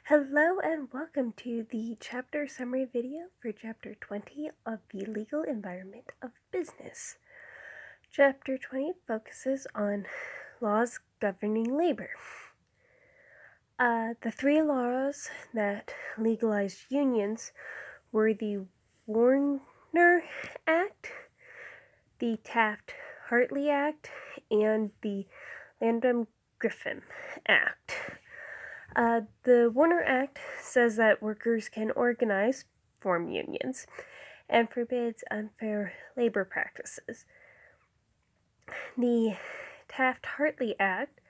Hello and welcome to the chapter summary video for Chapter 20 of the Legal Environment of Business. Chapter 20 focuses on laws governing labor. The three laws that legalized unions were the Warner Act, the Taft-Hartley Act, and the Landrum-Griffin Act. The Warner Act says that workers can organize, form unions, and forbids unfair labor practices. The Taft-Hartley Act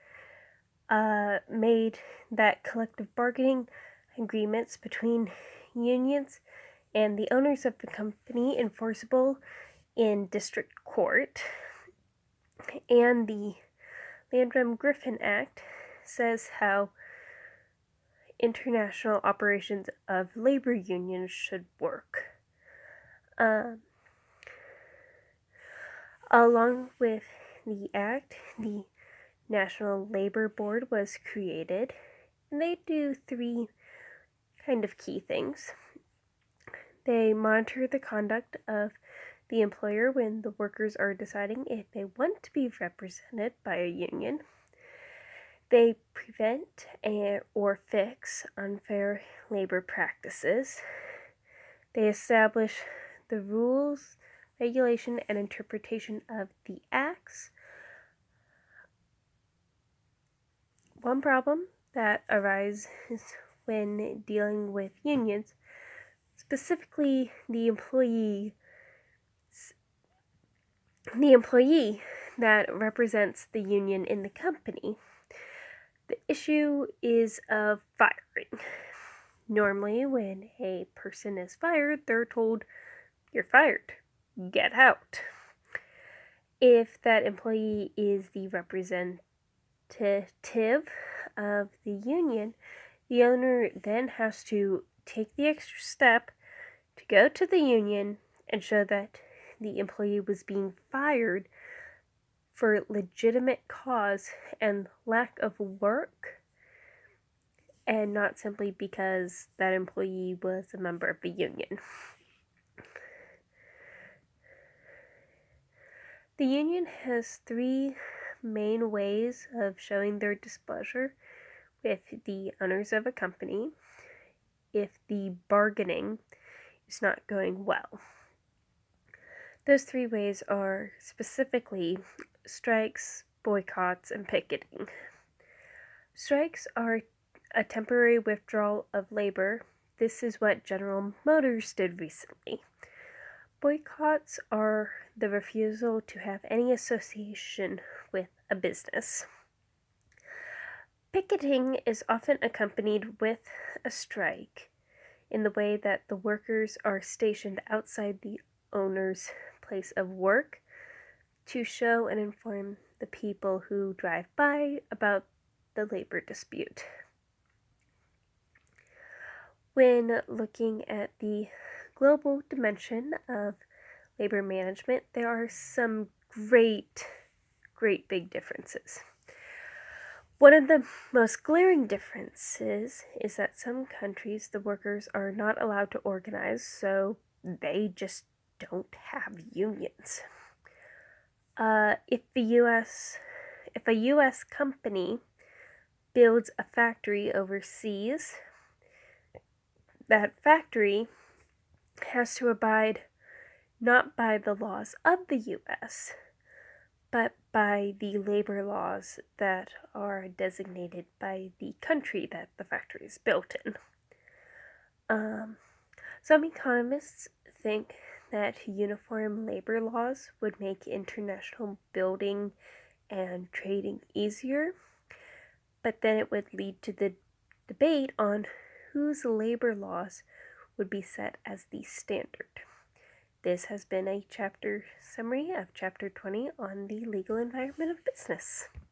made that collective bargaining agreements between unions and the owners of the company enforceable in district court. And the Landrum-Griffin Act says how international operations of labor unions should work. Along with the act, the National Labor Board was created, and they do three kind of key things. They monitor the conduct of the employer when the workers are deciding if they want to be represented by a union. They prevent or fix unfair labor practices. They establish the rules, regulation, and interpretation of the acts. One problem that arises when dealing with unions, specifically the employee that represents the union in the company. The issue is of firing. Normally, when a person is fired, they're told, "You're fired. Get out." If that employee is the representative of the union, the owner then has to take the extra step to go to the union and show that the employee was being fired for legitimate cause and lack of work, and not simply because that employee was a member of a union. The union has three main ways of showing their displeasure with the owners of a company if the bargaining is not going well. Those three ways are specifically strikes, boycotts, and picketing. Strikes are a temporary withdrawal of labor. This is what General Motors did recently. Boycotts are the refusal to have any association with a business. Picketing is often accompanied with a strike in the way that the workers are stationed outside the owner's place of work to show and inform the people who drive by about the labor dispute. When looking at the global dimension of labor management, there are some great big differences. One of the most glaring differences is that some countries, the workers are not allowed to organize, so they just don't have unions. If a U.S. company builds a factory overseas, that factory has to abide not by the laws of the U.S., but by the labor laws that are designated by the country that the factory is built in. Some economists think that uniform labor laws would make international building and trading easier, but then it would lead to the debate on whose labor laws would be set as the standard. This has been a chapter summary of Chapter 20 on the legal environment of business.